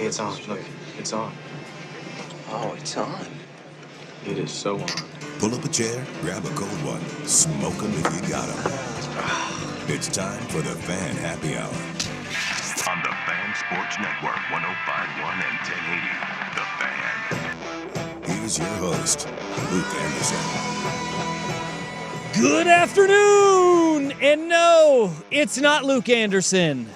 Hey, it's on. Look, it's on. Oh, it's on. It is so on. Pull up a chair, grab a cold one, smoke 'em if you got 'em. It's time for the Fan Happy Hour. On the Fan Sports Network, 105.1 and 1080. The Fan. Here's your host, Luke Anderson. Good afternoon! And no, it's not Luke Anderson.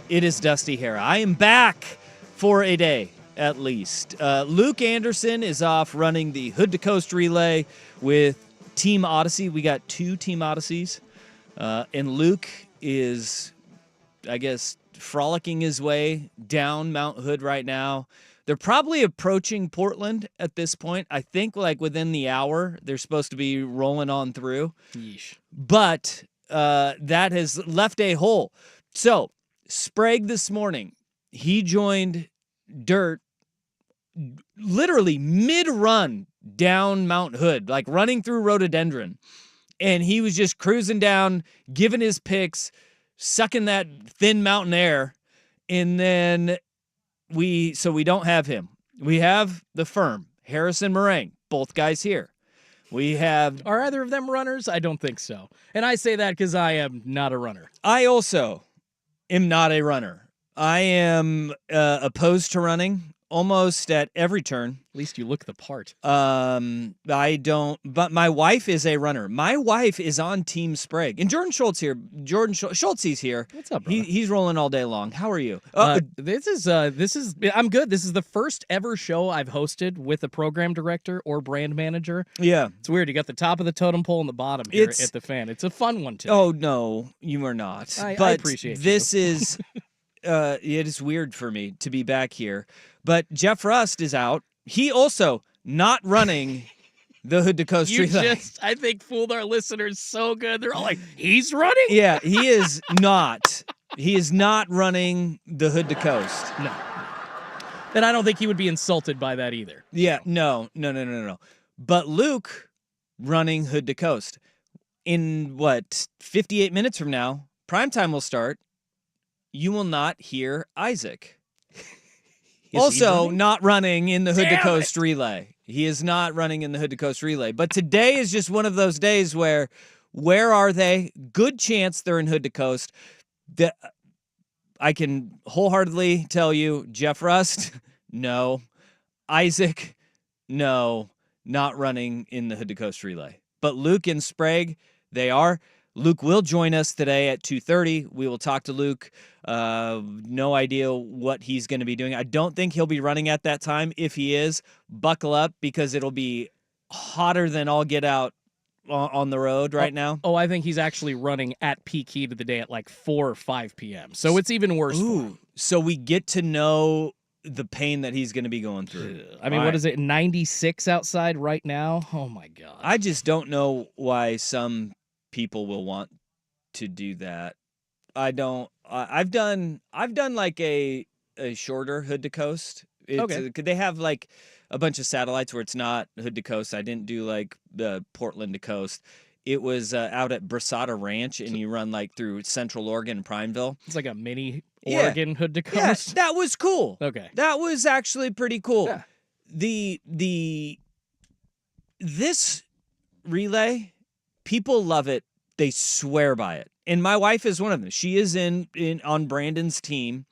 It is Dusty Hara. I am back for a day, at least. Luke Anderson is off running the Hood to Coast relay with Team Odyssey. We got two Team Odysseys. And Luke is, I guess, frolicking his way down Mount Hood right now. They're probably approaching Portland at this point. I think like within the hour, they're supposed to be rolling on through. Yeesh. But that has left a hole. So Sprague this morning, he joined Dirt literally mid-run down Mount Hood, like running through Rhododendron. And he was just cruising down, giving his picks, sucking that thin mountain air. And then we don't have him. We have the firm, Harrison Meringue, both guys here. We have... Are either of them runners? I don't think so. And I say that because I am not a runner. I also am not a runner. I am opposed to running almost at every turn. At least you look the part. I don't, but my wife is a runner. My wife is on Team Sprague. And Jordan Schultz here. Schultze's here. What's up, brother? He's rolling all day long. How are you? This is I'm good. This is the first ever show I've hosted with a program director or brand manager. Yeah. It's weird. You got the top of the totem pole and the bottom here at the Fan. It's a fun one, too. Oh, no, you are not. I appreciate this you. is, it is weird for me to be back here. But Jeff Rust is out. He also not running the Hood to Coast You relay. just, I think, fooled our listeners so good. They're all like, he's running? Yeah, he is not. He is not running the Hood to Coast. No. And I don't think he would be insulted by that either. Yeah, no. But Luke running Hood to Coast. In, 58 minutes from now, primetime will start. You will not hear Isaac. Also not running in the Hood to Coast relay. He is not running in the Hood to Coast relay. But today is just one of those days where are they? Good chance they're in Hood to Coast. I can wholeheartedly tell you, Jeff Rust, no. Isaac, no. Not running in the Hood to Coast relay. But Luke and Sprague, they are. Luke will join us today at 2:30. We will talk to Luke. No idea what he's going to be doing. I don't think he'll be running at that time. If he is, buckle up because it'll be hotter than all get out on the road right now. Oh, I think he's actually running at peak heat of the day at like 4 or 5 p.m. So it's even worse for him. So we get to know the pain that he's going to be going through. I mean, what is it, 96 outside right now? Oh, my God. I just don't know why some people will want to do that. I don't. I've done like a shorter Hood to Coast. Okay. Could they have like a bunch of satellites where it's not Hood to Coast? I didn't do like the Portland to Coast. It was out at Brasada Ranch, and you run like through Central Oregon and Primeville. It's like a mini Oregon Hood to Coast. Yes, that was cool. Okay. That was actually pretty cool. Yeah. This relay, people love it. They swear by it. And my wife is one of them. She is in on Brandon's team,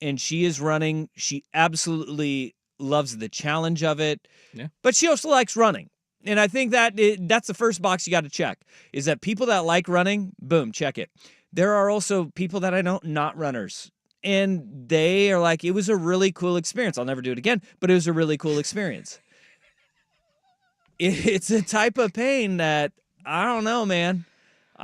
and she is running. She absolutely loves the challenge of it. Yeah. But she also likes running. And I think that's the first box you got to check, is that people that like running, boom, check it. There are also people that I know, not runners. And they are like, it was a really cool experience. I'll never do it again, but it was a really cool experience. It's a type of pain that, I don't know, man.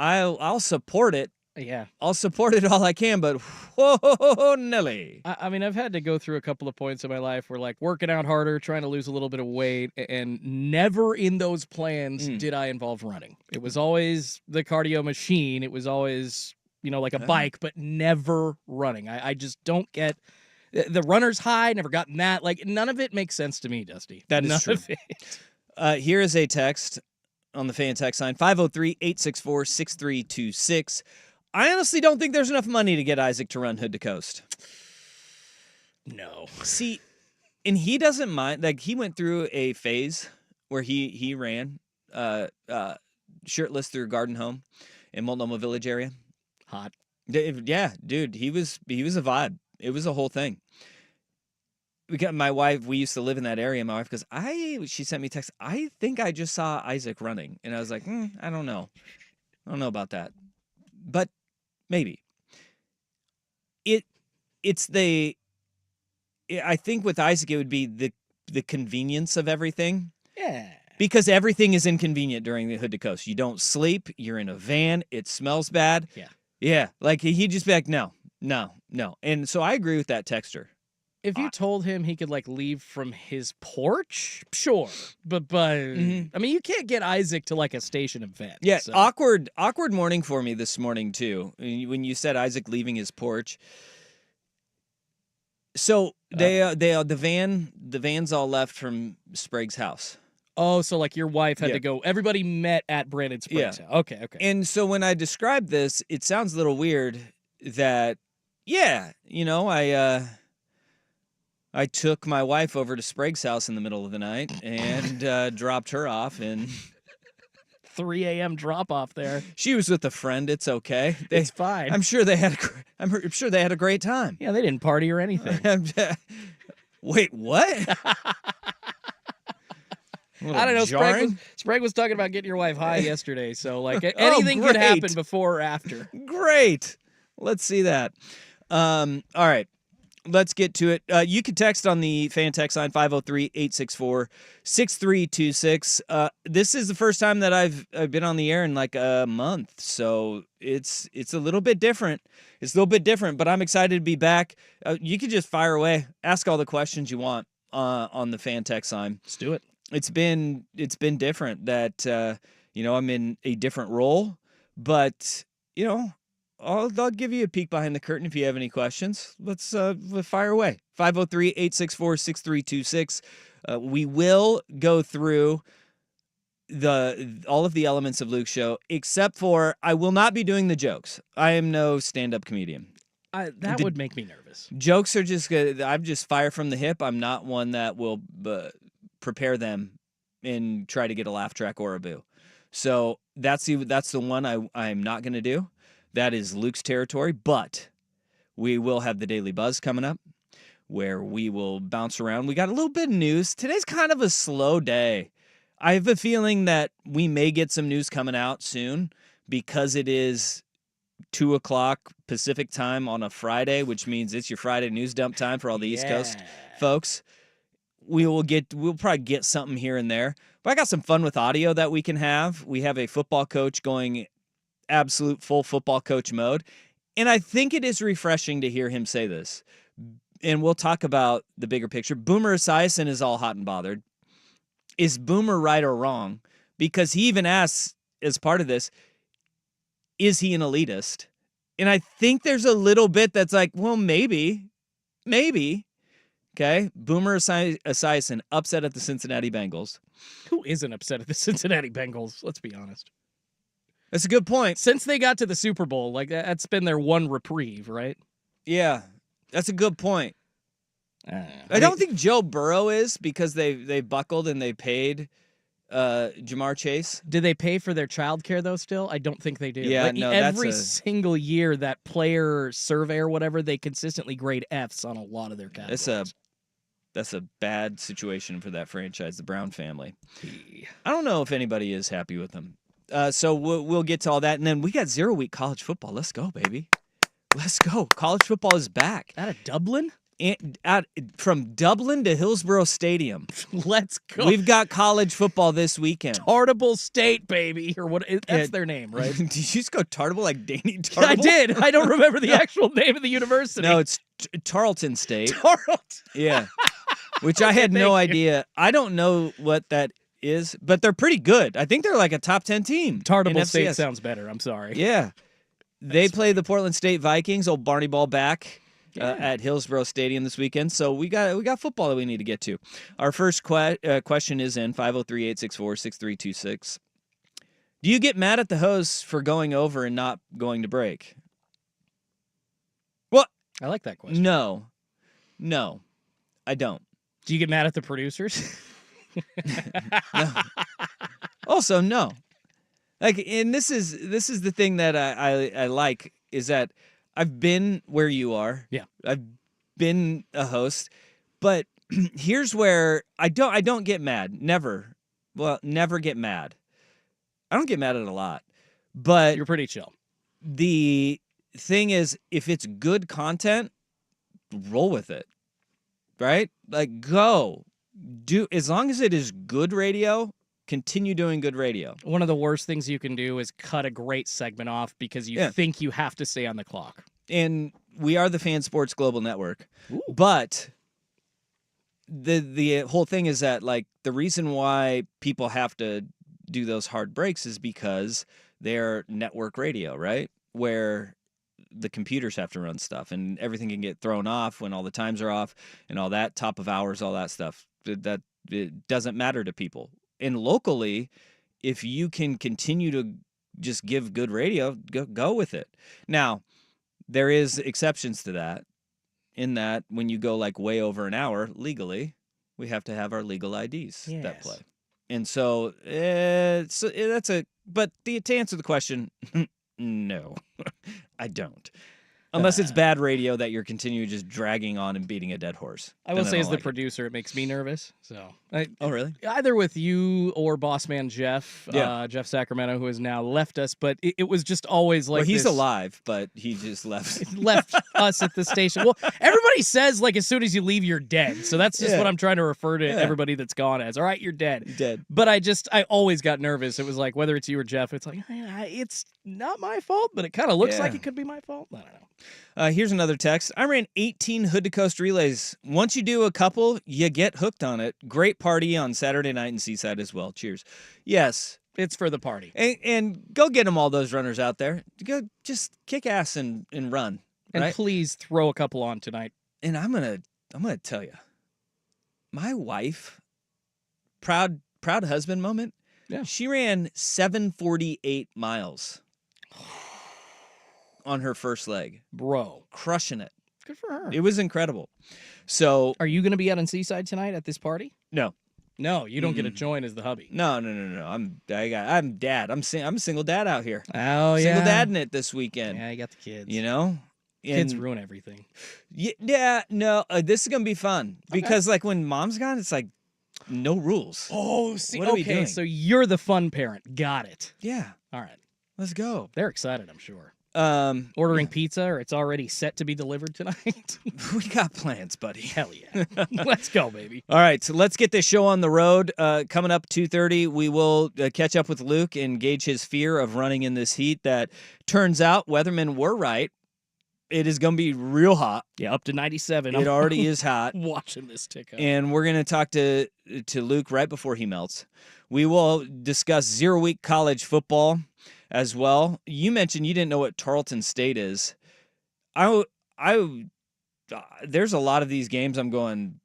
I'll support it. Yeah. I'll support it all I can, but whoa, Nelly. I mean, I've had to go through a couple of points in my life where, like, working out harder, trying to lose a little bit of weight, and never in those plans did I involve running. It was always the cardio machine. It was always, like a bike, but never running. I just don't get the runner's high. Never gotten that. Like, none of it makes sense to me, Dusty. That is none true. Of it. Here is a text on the fan text line, 503-864-6326. I honestly don't think there's enough money to get Isaac to run Hood to Coast. No. See, and he doesn't mind. Like, he went through a phase where he ran shirtless through Garden Home in Multnomah Village area. Hot. Yeah, dude, he was a vibe. It was a whole thing. My wife, we used to live in that area. My wife goes, she sent me a text. I think I just saw Isaac running. And I was like, I don't know. I don't know about that. But maybe. I think with Isaac, it would be the convenience of everything. Yeah. Because everything is inconvenient during the Hood to Coast. You don't sleep. You're in a van. It smells bad. Yeah. Yeah. Like, he'd just be like, no. And so I agree with that texter. If you told him he could, like, leave from his porch, sure. But I mean, you can't get Isaac to, like, a station event. Yeah, so. awkward morning for me this morning, too. When you said Isaac leaving his porch. So the van's all left from Sprague's house. Oh, so, like, your wife had to go. Everybody met at Brandon Sprague's house. Okay. And so when I describe this, it sounds a little weird that, I took my wife over to Sprague's house in the middle of the night and dropped her off. And 3 a.m. drop off there. She was with a friend. It's okay. It's fine. I'm sure they had a great time. Yeah, they didn't party or anything. Wait, what? I don't know. Sprague was talking about getting your wife high yesterday, so like anything could happen before or after. Great. Let's see that. All right. Let's get to it. You can text on the fan text line 503-864-6326. This is the first time that I've been on the air in like a month, so it's a little bit different. It's a little bit different, but I'm excited to be back. You can just fire away, ask all the questions you want on the fan text line. Let's do it. It's been different that I'm in a different role, but I'll give you a peek behind the curtain if you have any questions. Let's fire away. 503-864-6326. We will go through all of the elements of Luke's show, except for I will not be doing the jokes. I am no stand-up comedian. That would make me nervous. Jokes are just good. I'm just fire from the hip. I'm not one that will prepare them and try to get a laugh track or a boo. So that's the one I'm not going to do. That is Luke's territory, but we will have the Daily Buzz coming up where we will bounce around. We got a little bit of news. Today's kind of a slow day. I have a feeling that we may get some news coming out soon because it is 2 o'clock Pacific time on a Friday, which means it's your Friday news dump time for all the East Coast folks. We'll probably get something here and there. But I got some fun with audio that we can have. We have a football coach going absolute full football coach mode. And I think it is refreshing to hear him say this. And we'll talk about the bigger picture. Boomer Esiason is all hot and bothered. Is Boomer right or wrong? Because he even asks, as part of this, is he an elitist? And I think there's a little bit that's like, well, maybe. Okay, Boomer Esiason upset at the Cincinnati Bengals. Who isn't upset at the Cincinnati Bengals? Let's be honest. That's a good point. Since they got to the Super Bowl, like that's been their one reprieve, right? Yeah, that's a good point. I don't think Joe Burrow is because they buckled and they paid Jamar Chase. Do they pay for their childcare though? Still, I don't think they do. Yeah, like, no. Every single year that player survey or whatever, they consistently grade Fs on a lot of their categories. That's a bad situation for that franchise, the Brown family. I don't know if anybody is happy with them. So we'll get to all that. And then we got 0-week college football. Let's go, baby. Let's go. College football is back. Out of Dublin? From Dublin to Hillsborough Stadium. Let's go. We've got college football this weekend. Tartable State, baby. Or what? That's their name, right? Did you just go Tartable like Danny Tartable? I did. I don't remember the actual name of the university. No, it's Tarleton State. Tarleton. Yeah. Which I had no idea. I don't know what that is, but they're pretty good. I think they're like a top 10 team. Tartable State sounds better. I'm sorry. Yeah. They play the Portland State Vikings, old Barney Ball back at Hillsborough Stadium this weekend. So we got football that we need to get to. Our first question is in 503-864-6326. Do you get mad at the host for going over and not going to break? Well, I like that question. No. No, I don't. Do you get mad at the producers? No. Also, no. Like, and this is the thing that I like is that I've been where you are. Yeah. I've been a host, but here's where I don't get mad. Never. Well, never get mad. I don't get mad at a lot. But You're pretty chill. the thing is, if it's good content, roll with it. Right? Like, go. As long as it is good radio, continue doing good radio. One of the worst things you can do is cut a great segment off because you think you have to stay on the clock. And we are the Fan Sports Global Network. Ooh. But the whole thing is that, like, the reason why people have to do those hard breaks is because they're network radio, right? Where the computers have to run stuff and everything can get thrown off when all the times are off and all that, top of hours, all that stuff. That it doesn't matter to people. And locally, if you can continue to just give good radio, go with it. Now, there is exceptions to that, in that when you go like way over an hour legally, we have to have our legal IDs that Yes. play. And so, but to answer the question, no, I don't. Unless it's bad radio that you're continuing just dragging on and beating a dead horse. I will Then say, don't as the like it. producer, it makes me nervous. So, Oh, really? either with you or boss man Jeff, Yeah. Jeff Sacramento, who has now left us, but it was just always like Well, he's this- alive, but he just left. left us at the station. Well, everybody says like as soon as you leave, you're dead. So that's just Yeah. what I'm trying to refer to Yeah. everybody that's gone as. All right, you're dead. Dead. But I always got nervous. It was like, whether it's you or Jeff, it's like, it's not my fault, but it kind of looks like Yeah. it could be my fault. I don't know. Here's another text. I ran 18 Hood to Coast relays. Once you do a couple, you get hooked on it. Great party on Saturday night in Seaside as well. Cheers. Yes. It's for the party. And go get them, all those runners out there. Go just kick ass and run. And right? please throw a couple on tonight. And I'm gonna tell you, my wife, proud husband moment. Yeah. She ran 7:48 miles on her first leg, Bro, crushing it. good for her. It was incredible. So Are you going to be out in Seaside tonight at this party? no, No, you don't get to join as the hubby. no. I'm dad. I'm a single dad out here. Oh, Single dad in it this weekend. Yeah, you got the kids. You know. Kids And- ruin everything. Yeah, no. This is gonna be fun because like when mom's gone, it's like no rules. Oh, see, What are we okay, doing? so you're the fun parent. Got it. Yeah, All right. let's go. They're excited, I'm sure. Um, Ordering pizza, or it's already set to be delivered tonight? we got plans, buddy. Hell yeah. Let's go, baby. All right, so let's get this show on the road. Coming up 2:30, we will catch up with Luke and gauge his fear of running in this heat. That turns out weathermen were right. It is going to be real hot. Yeah, up to 97. It already is hot. watching this tick up. And we're going to talk to Luke right before he melts. We will discuss 0 week college football as well. You mentioned you didn't know what Tarleton State is. There's a lot of these games I'm going,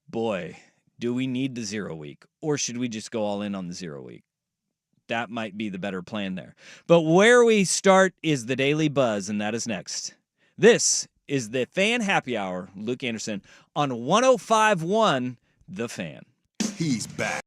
boy, do we need the 0 week, or should we just go all in on the 0 week? That might be the better plan there. But where we start is the Daily Buzz, and that is next. This is the Fan Happy Hour, Luke Anderson, on 105.1 The Fan. He's back.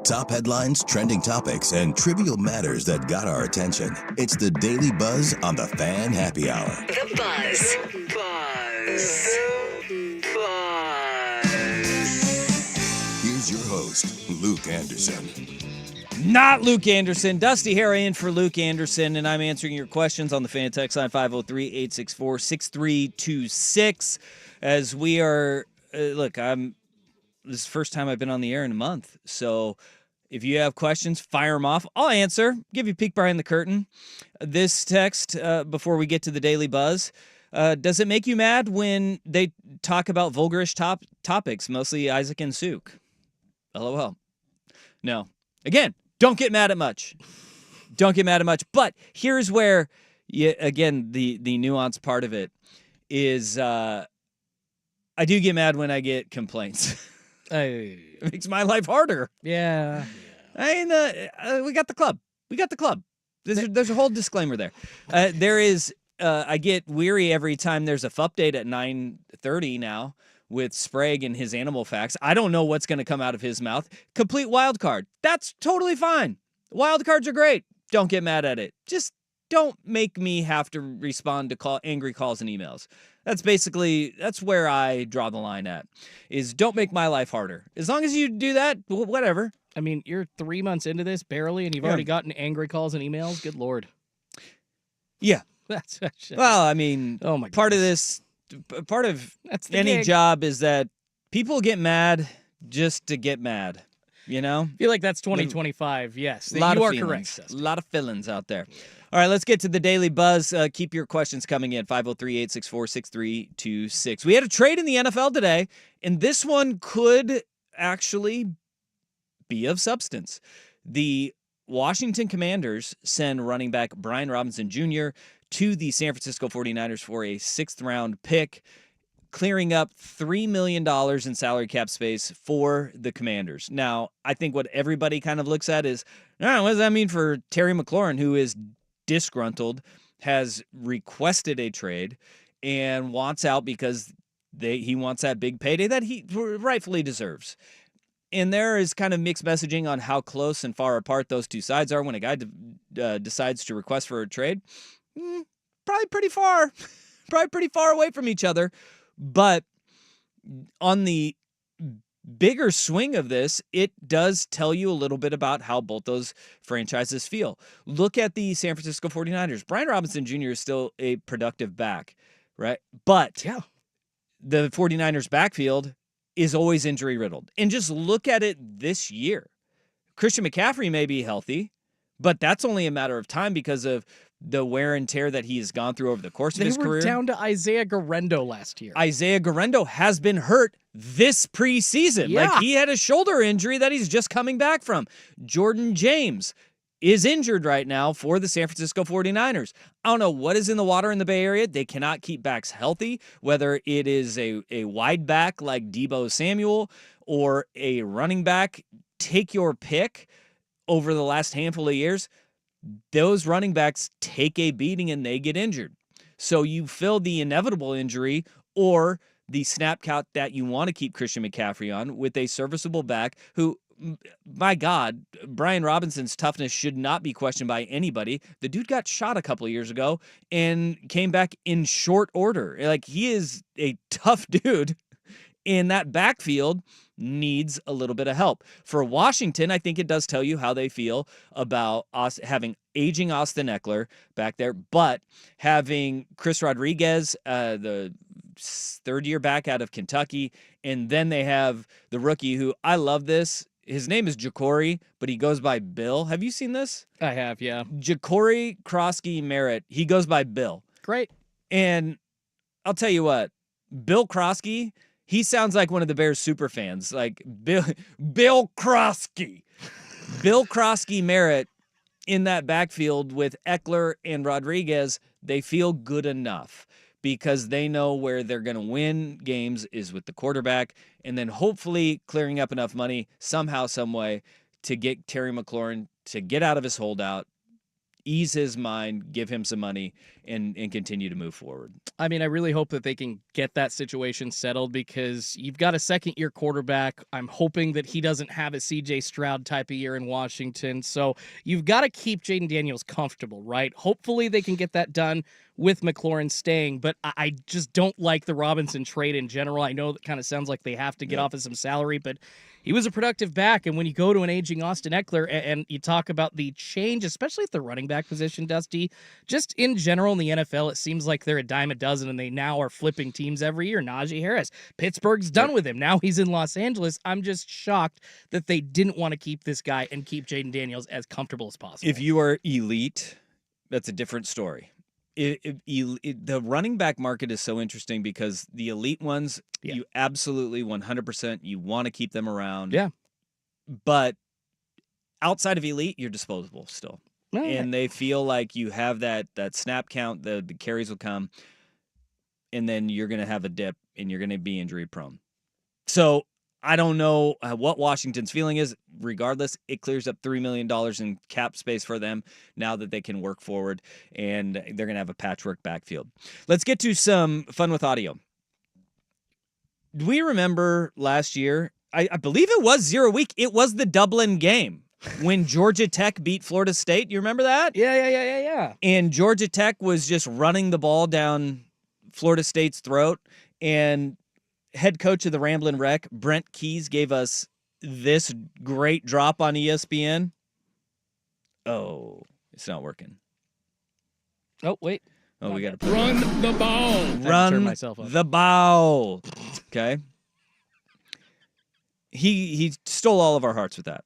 Top headlines, trending topics, and trivial matters that got our attention. It's the Daily Buzz on the Fan Happy Hour. The Buzz. Here's your host, Luke Anderson. Not Luke Anderson. Dusty Harry in for Luke Anderson, and I'm answering your questions on the Fan Text line 503-864-6326. As we are, this is the first time I've been on the air in a month, so if you have questions, fire them off. I'll answer, give you a peek behind the curtain. This text, before we get to the Daily Buzz, does it make you mad when they talk about vulgarish topics, mostly Isaac and Suk? LOL. No. Again, don't get mad at much. Don't get mad at much. But here's where, again, the nuanced part of it is I do get mad when I get complaints. It makes my life harder. Yeah. I mean, we got the club. There's a whole disclaimer there. There is, I get weary every time there's a FUP-date at 9:30 now with Sprague and his animal facts. I don't know what's going to come out of his mouth. Complete wild card. That's totally fine. Wild cards are great. Don't get mad at it. Just don't make me have to respond to angry calls and emails. That's where I draw the line at, is don't make my life harder. As long as you do that, whatever. I mean, you're 3 months into this, barely, and you've already gotten angry calls and emails? Good Lord. Yeah. That's well, I mean, oh my part goodness. of That's the any gig. job is that people get mad just to get mad, you know? I feel like that's 2025, yes. A lot you of are feelings. correct. A lot of feelings out there. All right, let's get to the Daily Buzz. Keep your questions coming in, 503-864-6326. We had a trade in the NFL today, and this one could actually be of substance. The Washington Commanders send running back Brian Robinson Jr. to the San Francisco 49ers for a 6th-round pick, clearing up $3 million in salary cap space for the Commanders. Now, I think what everybody kind of looks at is, what does that mean for Terry McLaurin, who is disgruntled, has requested a trade, and wants out because he wants that big payday that he rightfully deserves. And there is kind of mixed messaging on how close and far apart those two sides are when a guy decides to request for a trade. Probably pretty far away from each other. But on the bigger swing of this, it does tell you a little bit about how both those franchises feel. Look at the San Francisco 49ers. Brian Robinson Jr. is still a productive back, right? But the 49ers backfield is always injury riddled. And just look at it this year. Christian McCaffrey may be healthy, but that's only a matter of time because of the wear and tear that he has gone through over the course of his career. They were down to Isaiah Guerrero last year. Isaiah Guerrero has been hurt this preseason. Yeah. Like, he had a shoulder injury that he's just coming back from. Jordan James is injured right now for the San Francisco 49ers. I don't know what is in the water in the Bay Area. They cannot keep backs healthy, whether it is a wide back like Deebo Samuel or a running back. Take your pick. Over the last handful of years, those running backs take a beating and they get injured. So you fill the inevitable injury or the snap count that you want to keep Christian McCaffrey on with a serviceable back who, my God, Brian Robinson's toughness should not be questioned by anybody. The dude got shot a couple of years ago and came back in short order. Like, he is a tough dude, and that backfield needs a little bit of help. For Washington, I think it does tell you how they feel about us having aging Austin Eckler back there, but having Chris Rodriguez, the third-year back out of Kentucky, and then they have the rookie who, I love this. His name is Ja'Cory, but he goes by Bill. Have you seen this? I have, yeah. Ja'Cory Krosky Merritt. He goes by Bill. Great. And I'll tell you what, Bill Krosky, he sounds like one of the Bears super fans, like Bill Krosky. Bill Krosky Merritt in that backfield with Eckler and Rodriguez, they feel good enough because they know where they're going to win games is with the quarterback, and then hopefully clearing up enough money somehow, some way to get Terry McLaurin to get out of his holdout, ease his mind, give him some money, and continue to move forward. I mean, I really hope that they can get that situation settled because you've got a second-year quarterback. I'm hoping that he doesn't have a C.J. Stroud type of year in Washington. So you've got to keep Jaden Daniels comfortable, right? Hopefully they can get that done with McLaurin staying, but I just don't like the Robinson trade in general. I know that kind of sounds like they have to get off of some salary, but he was a productive back, and when you go to an aging Austin Eckler and you talk about the change, especially at the running back position, Dusty, just in general in the NFL, it seems like they're a dime a dozen, and they now are flipping teams every year. Najee Harris, Pittsburgh's done with him. Now he's in Los Angeles. I'm just shocked that they didn't want to keep this guy and keep Jaden Daniels as comfortable as possible. If you are elite, that's a different story. The running back market is so interesting because the elite ones, you absolutely 100%, you want to keep them around. Yeah. But outside of elite, you're disposable still. And they feel like you have that snap count, the carries will come, and then you're going to have a dip and you're going to be injury prone. So I don't know what Washington's feeling is. Regardless, it clears up $3 million in cap space for them now that they can work forward, and they're going to have a patchwork backfield. Let's get to some fun with audio. Do we remember last year? I believe it was 0 week. It was the Dublin game when Georgia Tech beat Florida State. You remember that? Yeah. And Georgia Tech was just running the ball down Florida State's throat, and head coach of the Ramblin' Wreck, Brent Keys, gave us this great drop on ESPN. Oh, it's not working. Oh, wait. Oh, we got to run the ball. Run myself up. the ball. Okay. He stole all of our hearts with that.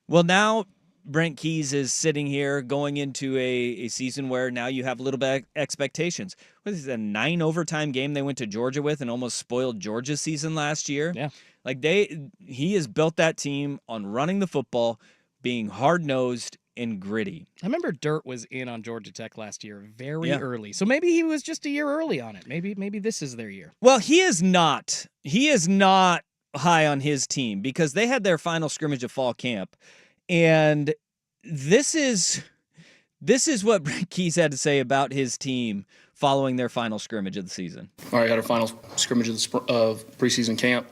Well, now Brent Keys is sitting here going into a season where now you have a little bit of expectations. What is it, a 9 overtime game they went to Georgia with and almost spoiled Georgia's season last year? Yeah. Like he has built that team on running the football, being hard-nosed and gritty. I remember Dirt was in on Georgia Tech last year very early. So maybe he was just a year early on it. Maybe this is their year. Well, he is not. He is not high on his team because they had their final scrimmage of fall camp. And this is what Brent Keys had to say about his team following their final scrimmage of the season. All right, had our final scrimmage of preseason camp.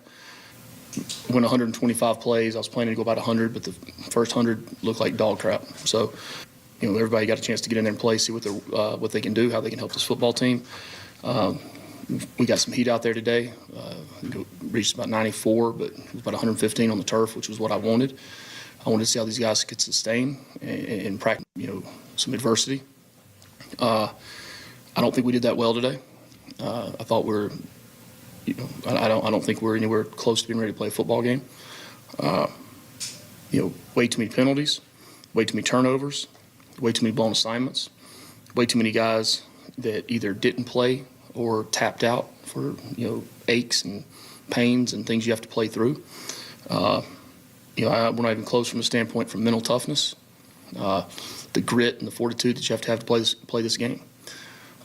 Went 125 plays. I was planning to go about 100, but the first 100 looked like dog crap. So, everybody got a chance to get in there and play, see what they can do, how they can help this football team. We got some heat out there today. Reached about 94, but it was about 115 on the turf, which was what I wanted. I wanted to see how these guys could sustain and practice, some adversity. I don't think we did that well today. I thought I don't think we're anywhere close to being ready to play a football game. Way too many penalties, way too many turnovers, way too many blown assignments, way too many guys that either didn't play or tapped out for aches and pains and things you have to play through. We're not even close from a standpoint from mental toughness, the grit and the fortitude that you have to play this game.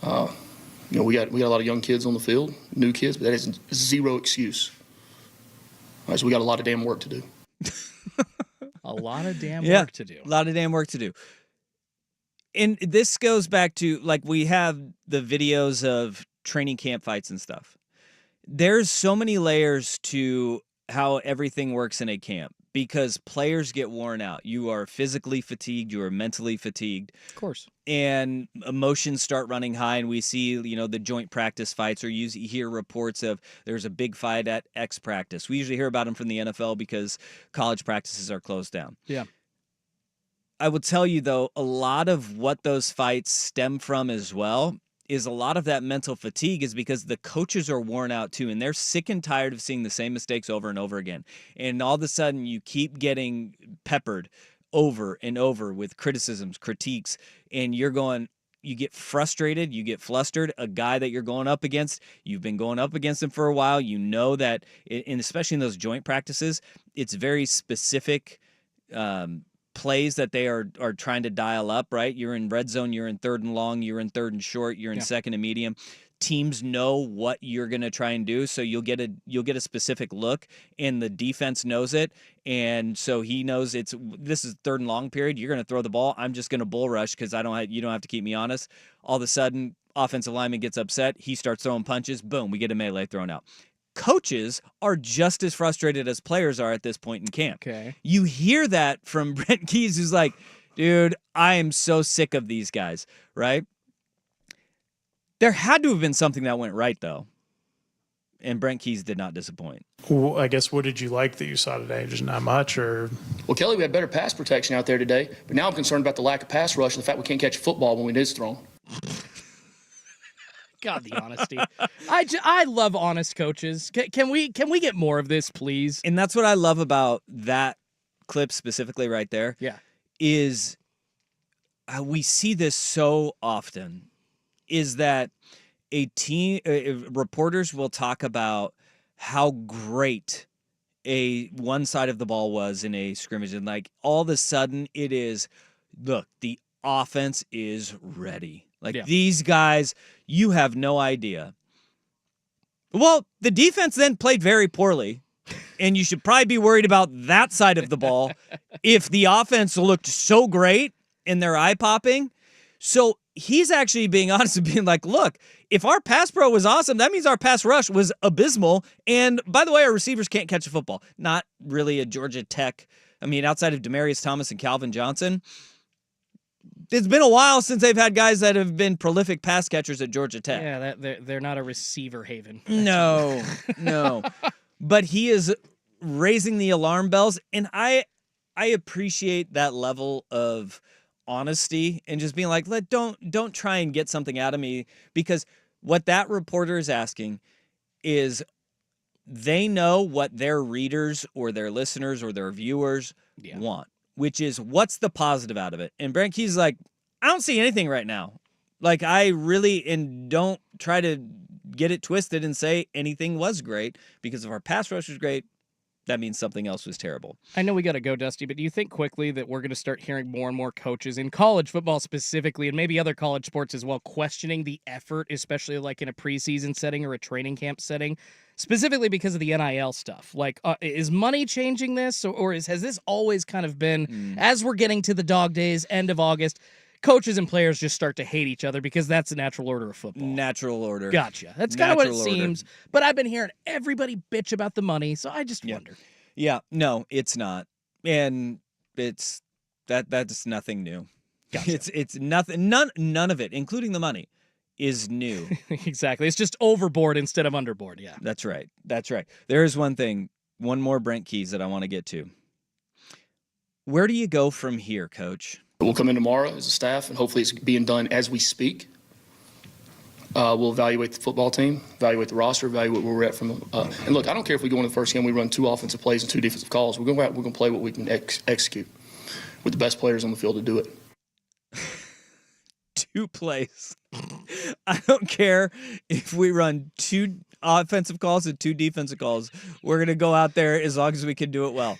We got a lot of young kids on the field, new kids, but that is zero excuse. All right, so we got a lot of damn work to do. A lot of damn work to do. A lot of damn work to do. And this goes back to, like, we have the videos of training camp fights and stuff. There's so many layers to how everything works in a camp because players get worn out. You are physically fatigued. You are mentally fatigued. Of course. And emotions start running high, and we see, the joint practice fights, or you hear reports of there's a big fight at X practice. We usually hear about them from the NFL because college practices are closed down. Yeah. I would tell you, though, a lot of what those fights stem from as well is a lot of that mental fatigue is because the coaches are worn out too, and they're sick and tired of seeing the same mistakes over and over again. And all of a sudden, you keep getting peppered over and over with criticisms, critiques, and you get frustrated, you get flustered. A guy that you're going up against, you've been going up against him for a while. You know that, and especially in those joint practices, it's very specific plays that they are trying to dial up, right? You're in red zone, you're in third and long, you're in third and short, you're in second and medium. teams know what you're going to try and do, so you'll get a specific look, and the defense knows it, and so he knows this is 3rd and long period. You're going to throw the ball. I'm just going to bull rush because you don't have to keep me honest. All of a sudden, offensive lineman gets upset. He starts throwing punches. Boom, we get a melee thrown out. Coaches are just as frustrated as players are at this point in camp. Okay. You hear that from Brent Keys, who's like, dude, I am so sick of these guys, right? There had to have been something that went right, though. And Brent Keys did not disappoint. Well, I guess, what did you like that you saw today? Just not much, or? Well, Kelly, we had better pass protection out there today, but now I'm concerned about the lack of pass rush and the fact we can't catch a football when it is thrown. God, the honesty. I love honest coaches. Can we get more of this, please? And that's what I love about that clip specifically right there. Yeah. Is we see this so often, is that reporters will talk about how great one side of the ball was in a scrimmage, and like all of a sudden it is, look, the offense is ready. Like these guys, you have no idea. Well, the defense then played very poorly, and you should probably be worried about that side of the ball if the offense looked so great and they're eye-popping. So he's actually being honest and being like, look, if our pass pro was awesome, that means our pass rush was abysmal. And by the way, our receivers can't catch a football. Not really a Georgia Tech. I mean, outside of Demarius Thomas and Calvin Johnson, it's been a while since they've had guys that have been prolific pass catchers at Georgia Tech. Yeah, they're not a receiver haven. No. But he is raising the alarm bells, and I appreciate that level of honesty and just being like, don't try and get something out of me, because what that reporter is asking is they know what their readers or their listeners or their viewers want, which is what's the positive out of it. And Brent Keys is like, I don't see anything right now. Like, I really, and don't try to get it twisted and say anything was great, because if our pass rush was great, that means something else was terrible. I know we got to go, Dusty, but do you think quickly that we're going to start hearing more and more coaches in college football specifically, and maybe other college sports as well, questioning the effort, especially like in a preseason setting or a training camp setting, specifically because of the NIL stuff? Like, is money changing this, or has this always kind of been, as we're getting to the dog days, end of August, coaches and players just start to hate each other because that's the natural order of football? Natural order. Gotcha. That's kind of what it seems. But I've been hearing everybody bitch about the money, so I just wonder. Yeah, no, it's not. And it's that's nothing new. Gotcha. It's nothing, none of it, including the money, is new. Exactly. It's just overboard instead of underboard. Yeah. That's right. There is one more Brent Keys that I want to get to. Where do you go from here, Coach? We'll come in tomorrow as a staff, and hopefully it's being done as we speak. We'll evaluate the football team, evaluate the roster, evaluate where we're at from. And look, I don't care if we go into the first game, we run 2 offensive plays and 2 defensive calls. We're going to play what we can execute with the best players on the field to do it. 2 plays. I don't care if we run 2 offensive calls and 2 defensive calls. We're going to go out there as long as we can do it well.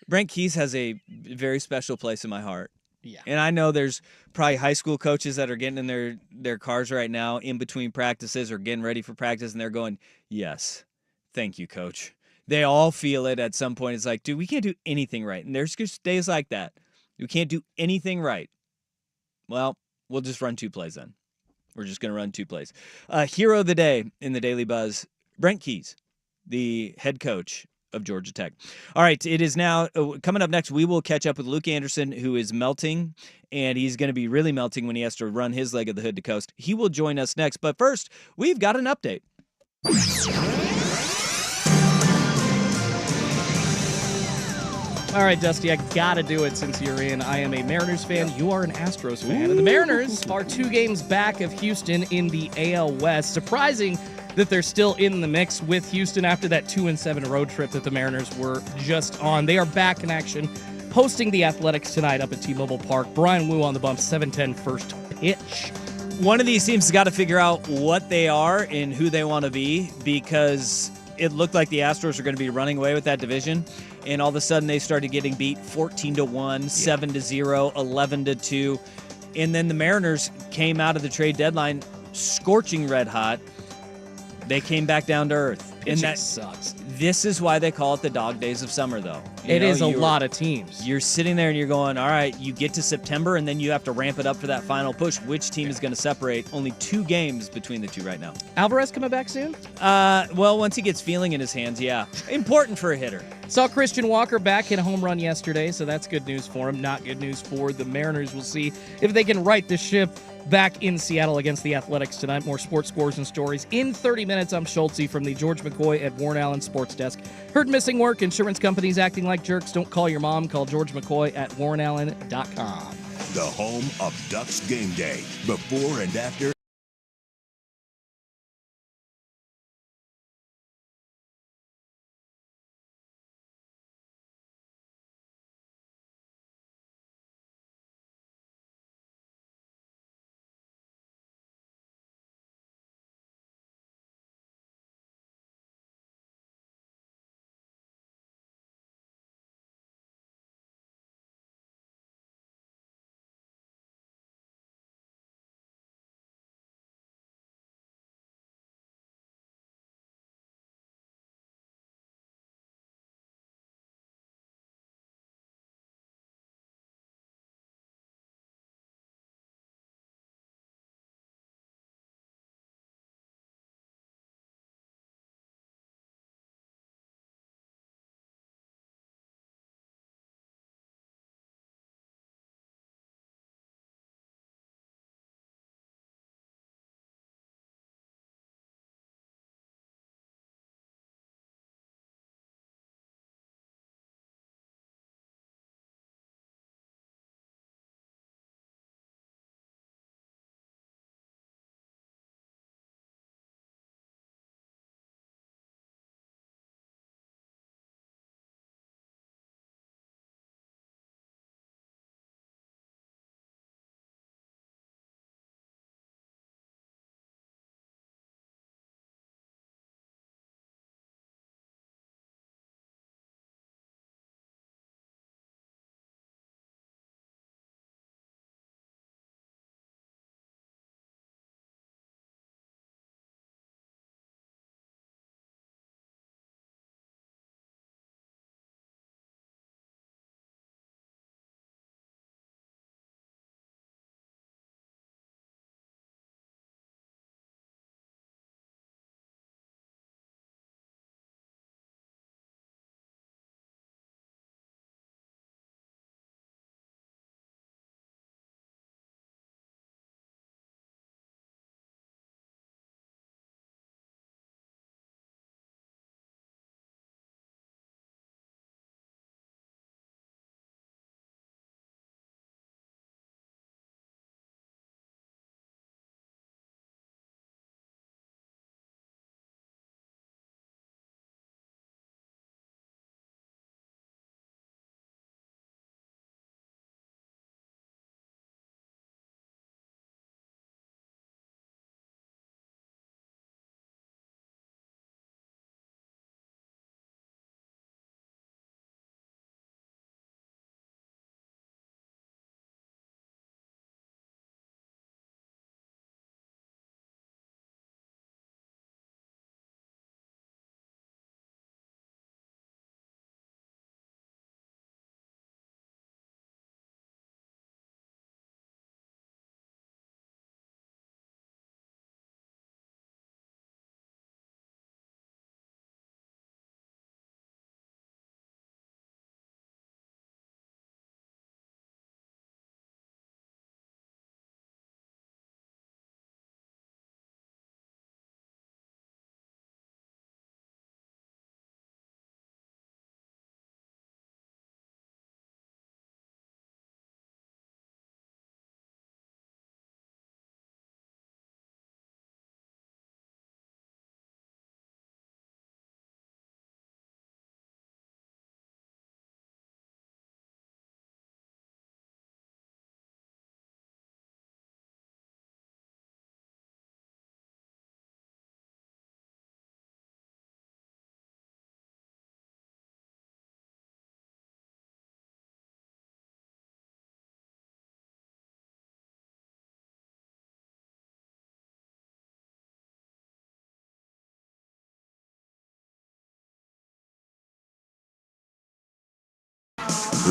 Brent Keys has a very special place in my heart. Yeah. And I know there's probably high school coaches that are getting in their cars right now in between practices or getting ready for practice, and they're going, yes, thank you, Coach. They all feel it at some point. It's like, dude, we can't do anything right. And there's just days like that. We can't do anything right. Well, we'll just run 2 plays then. We're just going to run 2 plays. Hero of the day in the Daily Buzz, Brent Keys, the head coach of Georgia Tech. All right, it is now coming up next. We will catch up with Luke Anderson, who is melting, and he's going to be really melting when he has to run his leg of the Hood to Coast. He will join us next, but first, we've got an update. All right, Dusty, I gotta do it since you're in. I am a Mariners fan. You are an Astros fan. And the Mariners are 2 games back of Houston in the AL West. Surprising that they're still in the mix with Houston after that 2-7 road trip that the Mariners were just on. They are back in action, hosting the Athletics tonight up at T-Mobile Park. Brian Wu on the bump, 7:10 first pitch. One of these teams has got to figure out what they are and who they want to be, because it looked like the Astros were going to be running away with that division, and all of a sudden they started getting beat 14-1, 7-0, 11-2, and then the Mariners came out of the trade deadline scorching red hot. They came back down to earth. Pitching that sucks. This is why they call it the dog days of summer, though. It is a lot of teams. You're sitting there and you're going, all right, you get to September, and then you have to ramp it up for that final push. Which team is going to separate? Only 2 games between the two right now. Alvarez coming back soon? Well, once he gets feeling in his hands, yeah. Important for a hitter. Saw Christian Walker back hit a home run yesterday, so that's good news for him. Not good news for the Mariners. We'll see if they can right the ship back in Seattle against the Athletics tonight. More sports scores and stories in 30 minutes. I'm Schultze from the George McCoy at Warren Allen Sports Desk. Heard missing work, insurance companies acting like jerks. Don't call your mom. Call George McCoy at warrenallen.com. The home of Ducks game day, before and after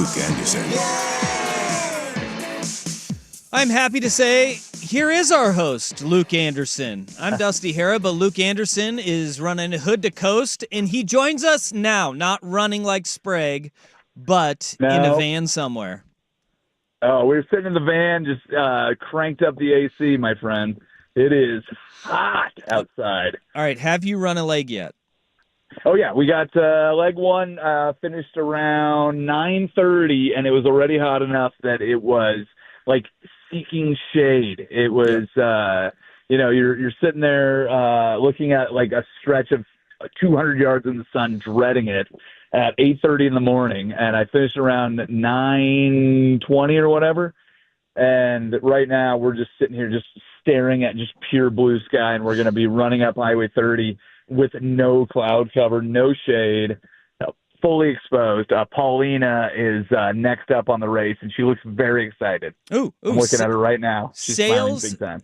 Luke Anderson. I'm happy to say, here is our host, Luke Anderson. I'm Dusty Hera, but Luke Anderson is running Hood to Coast, and he joins us now, not running like Sprague, but in a van somewhere. Oh, we're sitting in the van, just cranked up the AC, my friend. It is hot outside. All right, have you run a leg yet? Oh, yeah, we got leg one finished around 9:30, and it was already hot enough that it was like seeking shade. It was, you're sitting there looking at like a stretch of 200 yards in the sun, dreading it at 8:30 in the morning, and I finished around 9:20 or whatever. And right now we're just sitting here just staring at just pure blue sky, and we're going to be running up Highway 30 with no cloud cover, no shade, fully exposed. Paulina is next up on the race, and she looks very excited. I'm looking at her right now. She's smiling big time.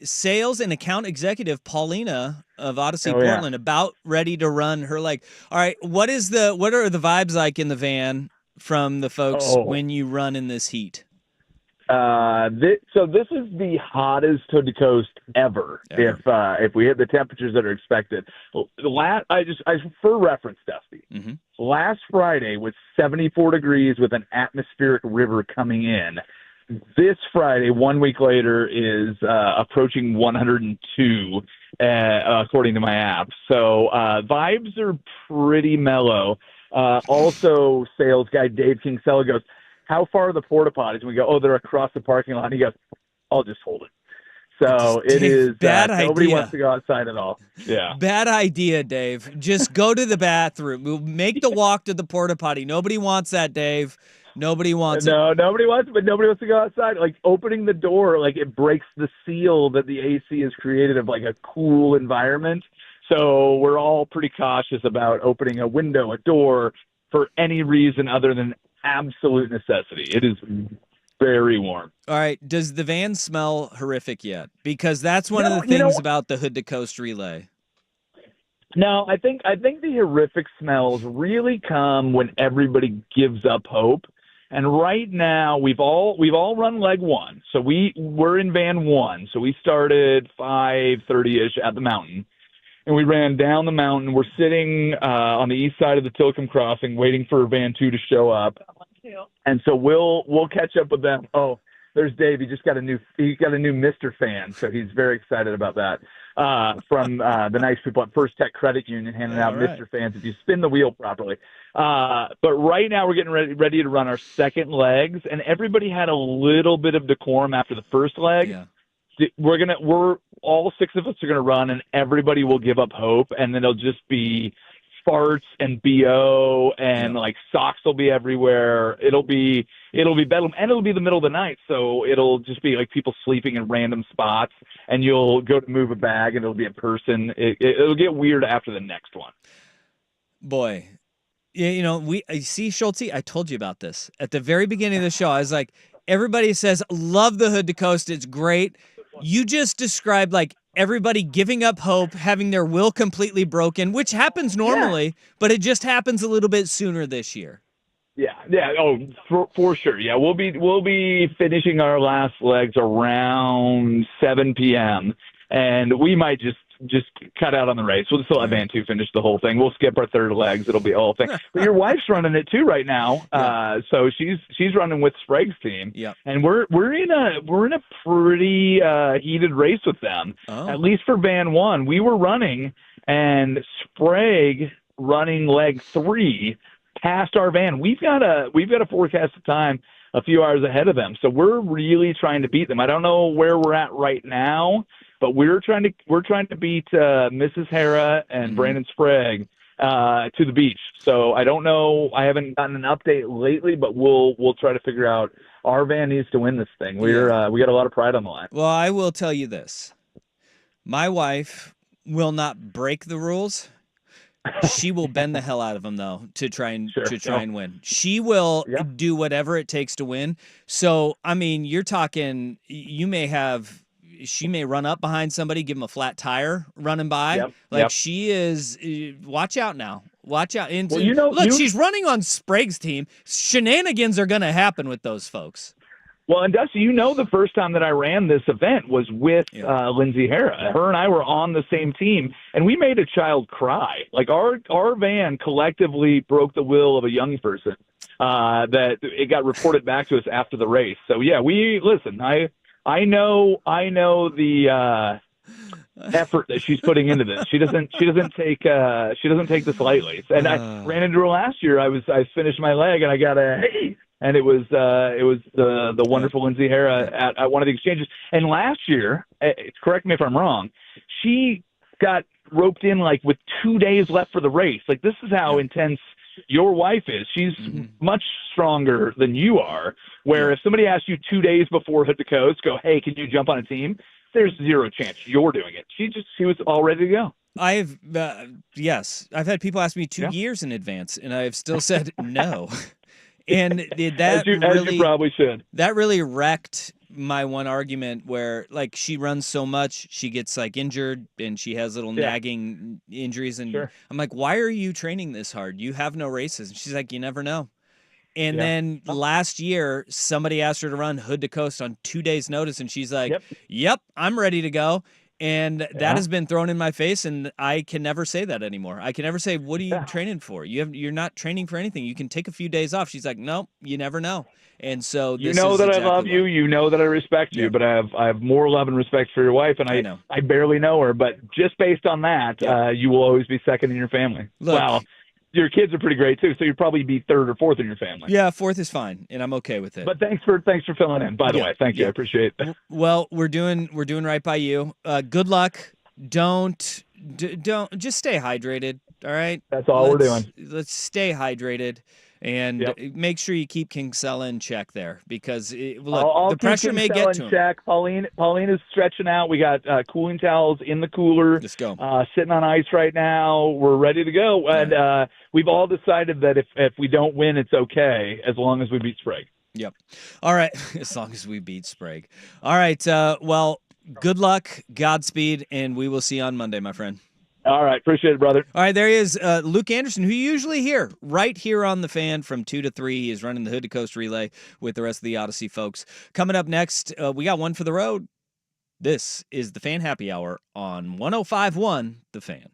Sales and account executive Paulina of Odyssey Portland about ready to run her leg. All right, what are the vibes like in the van from the folks when you run in this heat? So this is the hottest Hood to Coast ever. If we hit the temperatures that are expected. For reference, Dusty, last Friday was 74 degrees with an atmospheric river coming in. This Friday, 1 week later, is approaching 102, according to my app. So vibes are pretty mellow. Also, sales guy Dave Kinsella goes, "How far are the porta potties?" And we go, "Oh, they're across the parking lot." And he goes, "I'll just hold it." So it is bad idea. Nobody wants to go outside at all. Yeah. Bad idea, Dave. Just go to the bathroom. We'll make the walk to the porta potty. Nobody wants that, Dave. Nobody wants it. No, nobody wants it, but nobody wants to go outside. Like opening the door, like it breaks the seal that the AC has created of like a cool environment. So we're all pretty cautious about opening a window, a door for any reason other than absolute necessity. It is very warm. All right. Does the van smell horrific yet? Because that's one of the things about the Hood to Coast relay. No, I think the horrific smells really come when everybody gives up hope. And right now we've all run leg one. So we're in van one. So we started 5:30ish at the mountain. And we ran down the mountain. We're sitting on the east side of the Tilcomb Crossing, waiting for van 2 to show up. And so we'll catch up with them. Oh, there's Dave. He got a new Mr. fan, so he's very excited about that. From the nice people at First Tech Credit Union, handing out Mr. fans if you spin the wheel properly. But right now we're getting ready to run our second legs, and everybody had a little bit of decorum after the first leg. Yeah. We're all six of us are gonna run, and everybody will give up hope, and then it'll just be farts and BO and like socks will be everywhere. It'll be bedlam, and it'll be the middle of the night, so it'll just be like people sleeping in random spots, and you'll go to move a bag, and it'll be a person. It'll get weird after the next one. Boy, see, Schulte, I told you about this at the very beginning of the show. I was like, everybody says, love the Hood to Coast. It's great. You just described like everybody giving up hope, having their will completely broken, which happens normally, but it just happens a little bit sooner this year. Yeah. Oh, for sure. Yeah, we'll be finishing our last legs around 7 p.m. and we might just cut out on the race. We'll still have Van 2 finish the whole thing. We'll skip our third legs. It'll be a whole thing. But your wife's running it too right now. So she's running with Sprague's team. Yeah. And we're in a pretty heated race with them. Oh. At least for Van 1. We were running and Sprague running leg 3 past our van. We've got a forecast of time a few hours ahead of them. So we're really trying to beat them. I don't know where we're at right now, but we're trying to beat Mrs. Hera and Brandon Sprague to the beach. So I don't know. I haven't gotten an update lately, but we'll try to figure out. Our van needs to win this thing. We got a lot of pride on the line. Well, I will tell you this. My wife will not break the rules. She will bend the hell out of them though to try and win. She will do whatever it takes to win. So, I mean, you're talking she may run up behind somebody, give them a flat tire running by. She is, watch out now. Watch out. And Well, look, she's running on Sprague's team. Shenanigans are going to happen with those folks. Well, and Dusty, the first time that I ran this event was with Lindsay Hara. Her and I were on the same team, and we made a child cry. Like our van collectively broke the will of a young person. That it got reported back to us after the race. So yeah, listen. I know the effort that she's putting into this. She doesn't take this lightly. And I ran into her last year. I finished my leg and I got a hey. And it was the wonderful Lindsay Hara at one of the exchanges. And last year, correct me if I'm wrong, she got roped in like with 2 days left for the race. Like this is how intense your wife is. She's much stronger than you are. Where if somebody asks you 2 days before Hood to Coast, go, hey, can you jump on a team? There's zero chance you're doing it. She was all ready to go. I've had people ask me 2 years in advance, and I've still said no. And that as you probably should. That really wrecked my one argument where, like, she runs so much, she gets, like, injured, and she has little nagging injuries. And I'm like, why are you training this hard? You have no races. And she's like, you never know. And then last year, somebody asked her to run Hood to Coast on 2 days' notice, and she's like, yep, I'm ready to go. And that has been thrown in my face, and I can never say that anymore. I can never say, what are you training for? You're not training for anything. You can take a few days off. She's like, no, you never know. And so this I love you. You know that I respect you, but I have more love and respect for your wife, and I barely know her. But just based on that, you will always be second in your family. Look, wow. Your kids are pretty great too, so you'd probably be third or fourth in your family. Yeah, fourth is fine, and I'm okay with it. But thanks for filling in. By the way, thank you. I appreciate it. Well, we're doing right by you. Good luck. Don't just stay hydrated. All right. That's all we're doing. Let's stay hydrated. And make sure you keep Kinsella in check there because the pressure may get to him. Check. Pauline is stretching out. We got cooling towels in the cooler. Let's go. Sitting on ice right now. We're ready to go. And we've all decided that if we don't win, it's okay as long as we beat Sprague. Yep. All right. As long as we beat Sprague. All right. Well, good luck, Godspeed, and we will see you on Monday, my friend. All right. Appreciate it, brother. All right. There he is, Luke Anderson, who you usually hear right here on The Fan from 2 to 3. He is running the Hood to Coast relay with the rest of the Odyssey folks. Coming up next, we got one for the road. This is The Fan Happy Hour on 105.1 The Fan.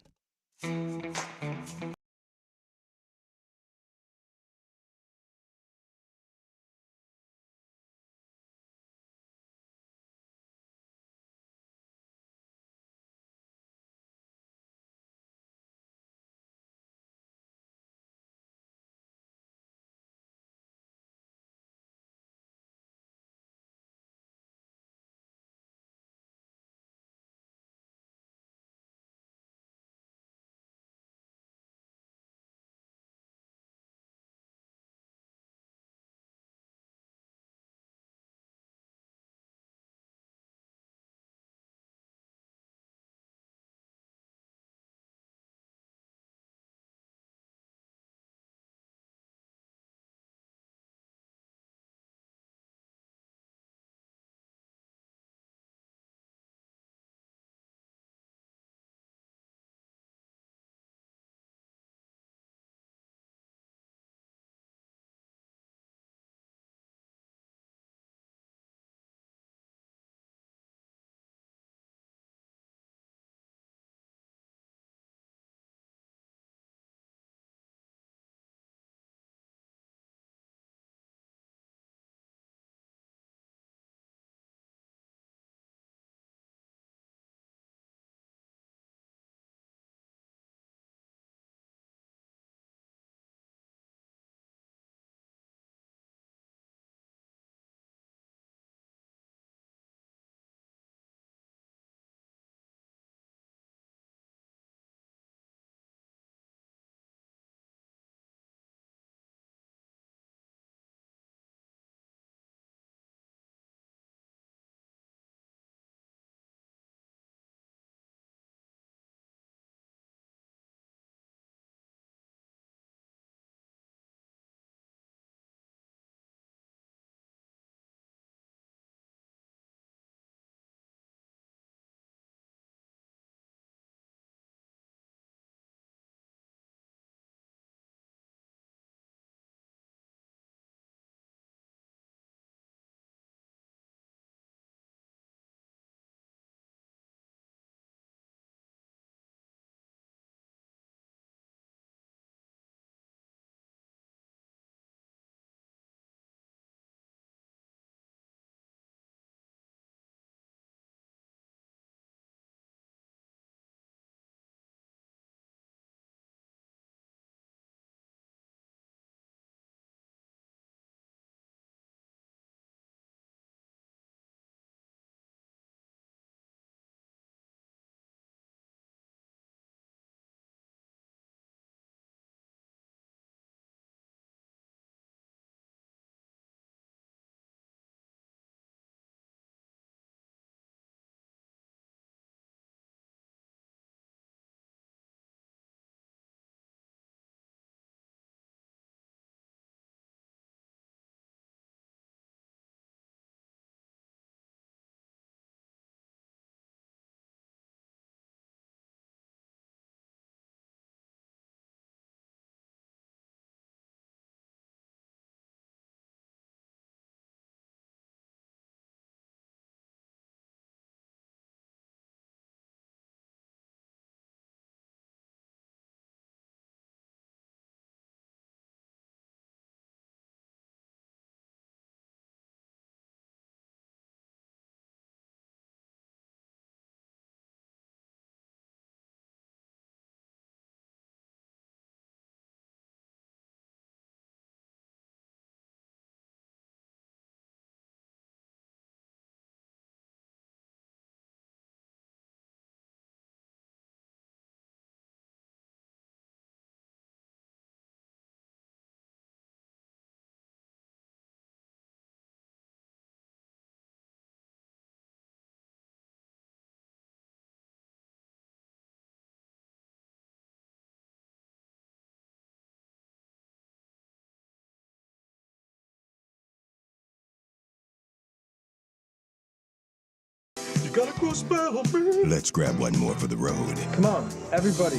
Let's grab one more for the road. Come on, everybody.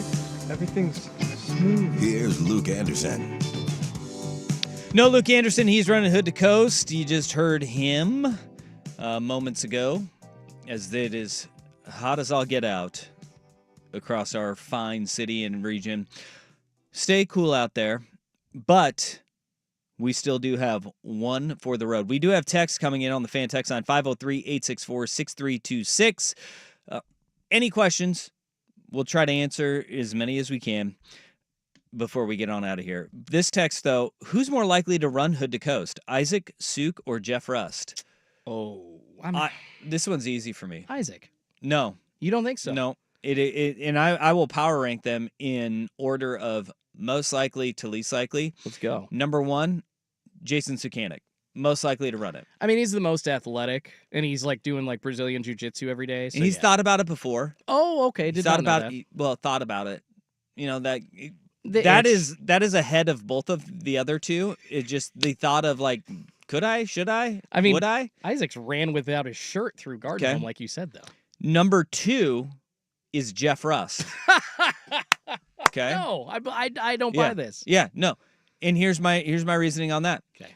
Everything's smooth. Here's Luke Anderson. No Luke Anderson, he's running Hood to Coast. You just heard him moments ago, as it is hot as all get out across our fine city and region. Stay cool out there, but we still do have one for the road. We do have text coming in on the fan text line, 503-864-6326. Any questions, we'll try to answer as many as we can before we get on out of here. This text, though, who's more likely to run Hood to Coast, Isaac Suk or Jeff Rust? Oh, This one's easy for me. Isaac. No. You don't think so? No. And I will power rank them in order of most likely to least likely. Let's go. Number 1, Jason Sukanik. Most likely to run it. I mean, he's the most athletic, and he's like doing like Brazilian jiu-jitsu every day. So And he's thought about it before. Oh, okay. Did thought not know about that. it. Well, thought about it. You know, that It's- is ahead of both of the other two. It just the thought of like, could I? Should I? I mean, would I? Isaac's ran without his shirt through Garden Okay. Home, like you said, though. Number 2 is Jeff Rust. Okay. No, I don't buy this. Yeah, no. And here's my reasoning on that. Okay.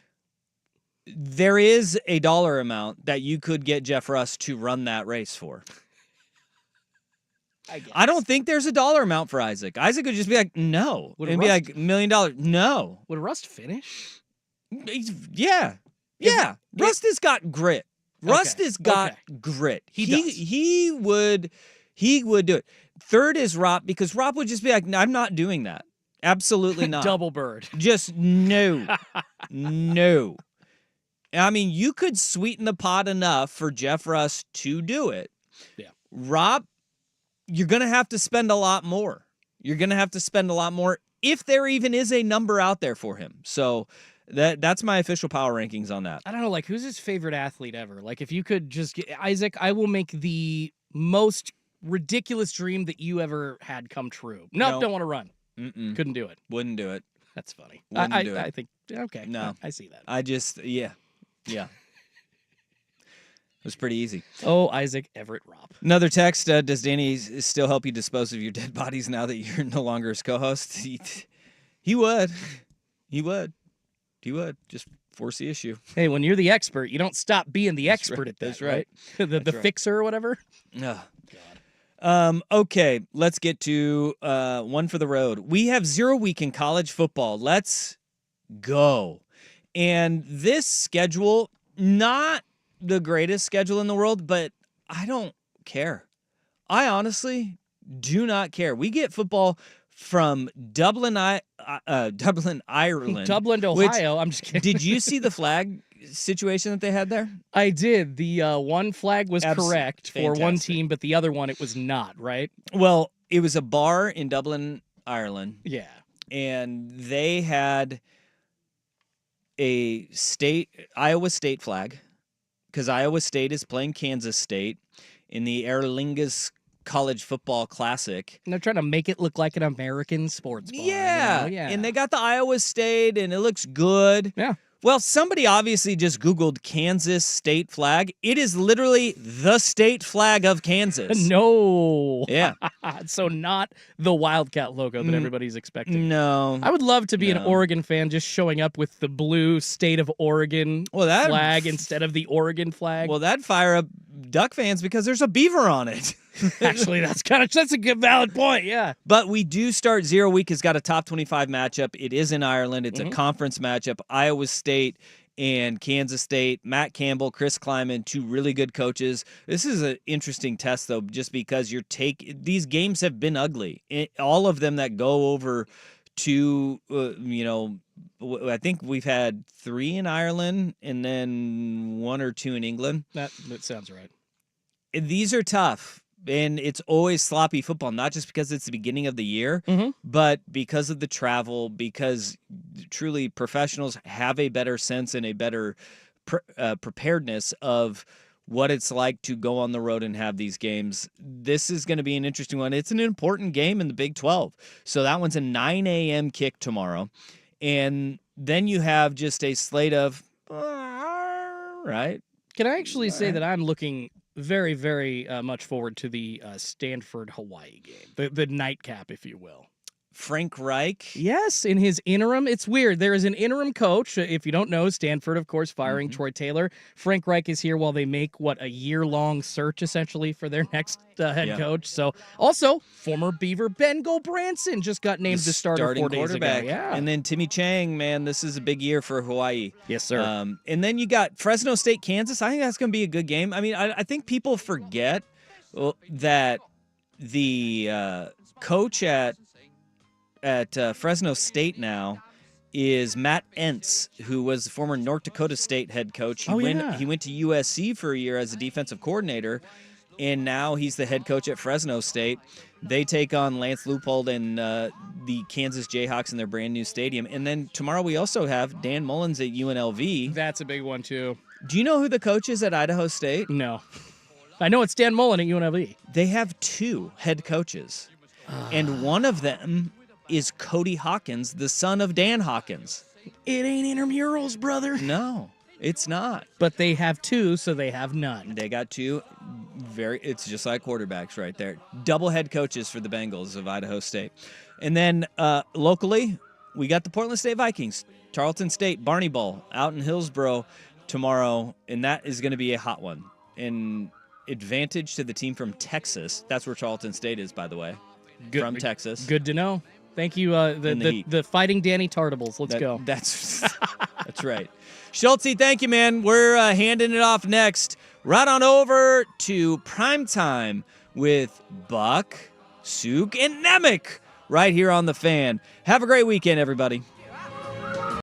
There is a dollar amount that you could get Jeff Rust to run that race for. I don't think there's a dollar amount for Isaac. Isaac would just be like, no. Would And be Rust- like, $1 million. No. Would Rust finish? Yeah. Rust has got grit. Rust has got Okay. grit. He does. He would do it. Third is Rob, because Rob would just be like, I'm not doing that. Absolutely not. Double bird. Just no. No. I mean, you could sweeten the pot enough for Jeff Rust to do it. Yeah. Rob, you're going to have to spend a lot more. You're going to have to spend a lot more if there even is a number out there for him. So that's my official power rankings on that. I don't know, like, who's his favorite athlete ever? Like, if you could just get Isaac, I will make the most ridiculous dream that you ever had come true. Nope, No. don't want to run. Mm-mm. Couldn't do it. Wouldn't do it. That's funny. Wouldn't do it. I think, okay. No. I see that. I just, yeah. It was pretty easy. Oh, Isaac Everett Robb. Another text, does Danny still help you dispose of your dead bodies now that you're no longer his co-host? He would. He would. Just force the issue. Hey, when you're the expert, you don't stop being the expert right. at that, That's right. the right. fixer or whatever. Oh, God. Okay, let's get to one for the road. We have 0 week in college football. Let's go. And this schedule, not the greatest schedule in the world, but I don't care. I honestly do not care. We get football from Dublin, Ireland. Dublin, which- Ohio. I'm just kidding. Did you see the flag situation that they had there? I did. The one flag was correct for one Fantastic. team, but the other one it was not, right? Well, it was a bar in Dublin, Ireland, Yeah. and they had a Iowa State flag, because Iowa State is playing Kansas State in the Aer Lingus College Football Classic. And they're trying to make it look like an American sports bar. Yeah. Yeah. And they got the Iowa State, and it looks good. Yeah. Well, somebody obviously just Googled Kansas state flag. It is literally the state flag of Kansas. No. Yeah. So not the Wildcat logo that everybody's expecting. No. I would love to be an No. Oregon fan just showing up with the blue state of Oregon flag instead of the Oregon flag. Well, that'd fire up Duck fans because there's a beaver on it. Actually, that's a good valid point. Yeah. But we do start 0 week has got a top 25 matchup. It is in Ireland. It's a conference matchup. Iowa State and Kansas State. Matt Campbell, Chris Kleiman, 2 really good coaches. This is an interesting test, though, just because these games have been ugly. All of them that go over to, I think we've had 3 in Ireland and then 1 or 2 in England. That sounds right. These are tough. And it's always sloppy football, not just because it's the beginning of the year, but because of the travel, because truly professionals have a better sense and a better preparedness of what it's like to go on the road and have these games. This is going to be an interesting one. It's an important game in the Big 12. So that one's a 9 a.m. kick tomorrow. And then you have just a slate of, right? Can I actually say that I'm looking very, very much forward to the Stanford-Hawaii game, the nightcap, if you will. Frank Reich. Yes, in his interim. It's weird. There is an interim coach. If you don't know, Stanford, of course, firing Troy Taylor. Frank Reich is here while they make, a year-long search, essentially, for their next head coach. So, also, former Beaver Ben Branson just got named the starter starting 4 days quarterback. ago. Yeah. And then Timmy Chang, man, this is a big year for Hawaii. Yes, sir. And then you got Fresno State, Kansas. I think that's going to be a good game. I mean, I think people forget that the coach at Fresno State now is Matt Entz, who was the former North Dakota State head coach. He went to USC for a year as a defensive coordinator, and now he's the head coach at Fresno State. They take on Lance Leupold and the Kansas Jayhawks in their brand new stadium. And then tomorrow we also have Dan Mullins at UNLV. That's a big one, too. Do you know who the coach is at Idaho State? No. I know it's Dan Mullen at UNLV. They have 2 head coaches, and one of them is Cody Hawkins, the son of Dan Hawkins. It ain't intramurals, brother. No, it's not. But they have 2, so they have none. They got 2. It's just like quarterbacks right there. Double head coaches for the Bengals of Idaho State. And then locally, we got the Portland State Vikings, Tarleton State, Barney Bowl out in Hillsboro tomorrow, and that is going to be a hot one. An advantage to the team from Texas. That's where Tarleton State is, by the way. From Texas. Good to know. Thank you, the Fighting Danny Tartables. Let's go. That's right. Schultze, thank you, man. We're handing it off next. Right on over to Primetime with Buck, Suk, and Nemec right here on The Fan. Have a great weekend, everybody.